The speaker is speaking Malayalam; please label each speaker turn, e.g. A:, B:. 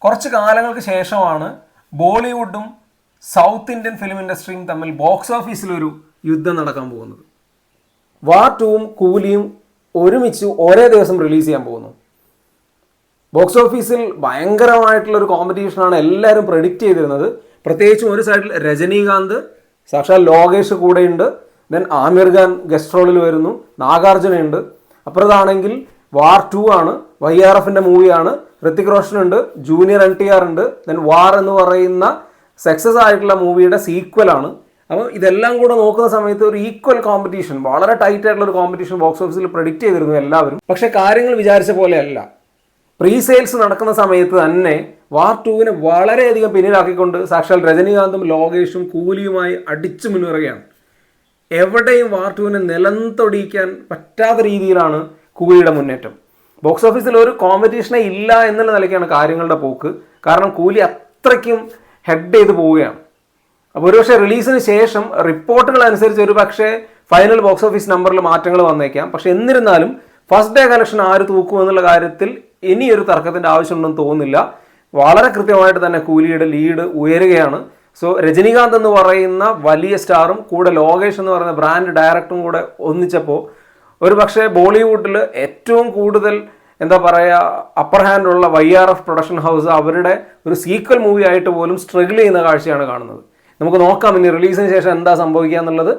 A: കുറച്ച് കാലങ്ങൾക്ക് ശേഷമാണ് ബോളിവുഡും സൗത്ത് ഇന്ത്യൻ ഫിലിം ഇൻഡസ്ട്രിയും തമ്മിൽ ബോക്സ് ഓഫീസിലൊരു യുദ്ധം നടക്കാൻ പോകുന്നത്. വാർ 2ഉം കൂലിയും ഒരുമിച്ച് ഒരേ ദിവസം റിലീസ് ചെയ്യാൻ പോകുന്നു. ബോക്സ് ഓഫീസിൽ ഭയങ്കരമായിട്ടുള്ളൊരു കോമ്പറ്റീഷനാണ് എല്ലാവരും പ്രെഡിക്റ്റ് ചെയ്തിരുന്നത്. പ്രത്യേകിച്ചും ഒരു സൈഡിൽ രജനീകാന്ത്, സാക്ഷാൽ ലോകേഷ് കൂടെയുണ്ട്, ദെൻ ആമിർ ഖാൻ ഗസ്റ്റ് റോളിൽ വരുന്നു, നാഗാർജുനയുണ്ട്. അപ്പുറത്താണെങ്കിൽ വാർ 2 ആണ്, YRFന്റെ മൂവിയാണ്, ഋത്തിക് റോഷൻ ഉണ്ട്, ജൂനിയർ NTR ഉണ്ട്. ദെൻ വാർ എന്ന് പറയുന്ന സക്സസ് ആയിട്ടുള്ള മൂവിയുടെ സീക്വലാണ്. അപ്പോൾ ഇതെല്ലാം കൂടെ നോക്കുന്ന സമയത്ത് ഒരു ഈക്വൽ കോമ്പറ്റീഷൻ, വളരെ ടൈറ്റ് ആയിട്ടുള്ള ഒരു കോമ്പറ്റീഷൻ ബോക്സ് ഓഫീസിൽ പ്രെഡിക്റ്റ് ചെയ്തിരുന്നു എല്ലാവരും. പക്ഷേ കാര്യങ്ങൾ വിചാരിച്ച പോലെയല്ല. പ്രീ സെയിൽസ് നടക്കുന്ന സമയത്ത് തന്നെ വാർ 2വിനെ വളരെയധികം പിന്നിലാക്കിക്കൊണ്ട് സാക്ഷാൽ രജനീകാന്തും ലോകേഷും കൂലിയുമായി അടിച്ചു മുന്നേറുകയാണ്. എവിടെയും വാർ 2വിനെ നിലത്തൊടിയിക്കാൻ പറ്റാത്ത രീതിയിലാണ് കൂലിയുടെ മുന്നേറ്റം. ബോക്സ് ഓഫീസിൽ ഒരു കോമ്പറ്റീഷനെ ഇല്ല എന്നുള്ള നിലയ്ക്കാണ് കാര്യങ്ങളുടെ പോക്ക്. കാരണം കൂലി അത്രയ്ക്കും ഹെഡ് ചെയ്ത് പോവുകയാണ്. അപ്പോൾ ഒരുപക്ഷെ റിലീസിന് ശേഷം റിപ്പോർട്ടുകൾ അനുസരിച്ച് ഒരു പക്ഷേ ഫൈനൽ ബോക്സ് ഓഫീസ് നമ്പറിൽ മാറ്റങ്ങൾ വന്നേക്കാം. പക്ഷെ എന്നിരുന്നാലും ഫസ്റ്റ് ഡേ കളക്ഷൻ ആര് തൂക്കുമെന്നുള്ള കാര്യത്തിൽ ഇനിയൊരു തർക്കത്തിൻ്റെ ആവശ്യമുണ്ടെന്ന് തോന്നുന്നില്ല. വളരെ കൃത്യമായിട്ട് തന്നെ കൂലിയുടെ ലീഡ് ഉയരുകയാണ്. സോ രജനീകാന്ത് എന്ന് പറയുന്ന വലിയ സ്റ്റാറും കൂടെ ലോകേഷ് എന്ന് പറയുന്ന ബ്രാൻഡ് ഡയറക്ടറും കൂടെ ഒന്നിച്ചപ്പോൾ ഒരു പക്ഷേ ബോളിവുഡിൽ ഏറ്റവും കൂടുതൽ എന്താ പറയുക അപ്പർ ഹാൻഡ് ഉള്ള YRF പ്രൊഡക്ഷൻ ഹൗസ് അവരുടെ ഒരു സീക്വൽ മൂവി ആയിട്ട് പോലും സ്ട്രഗിൾ ചെയ്യുന്ന കാഴ്ചയാണ് കാണുന്നത്. നമുക്ക് നോക്കാം ഇനി റിലീസിന് ശേഷം എന്താ സംഭവിക്കുക എന്നുള്ളത്.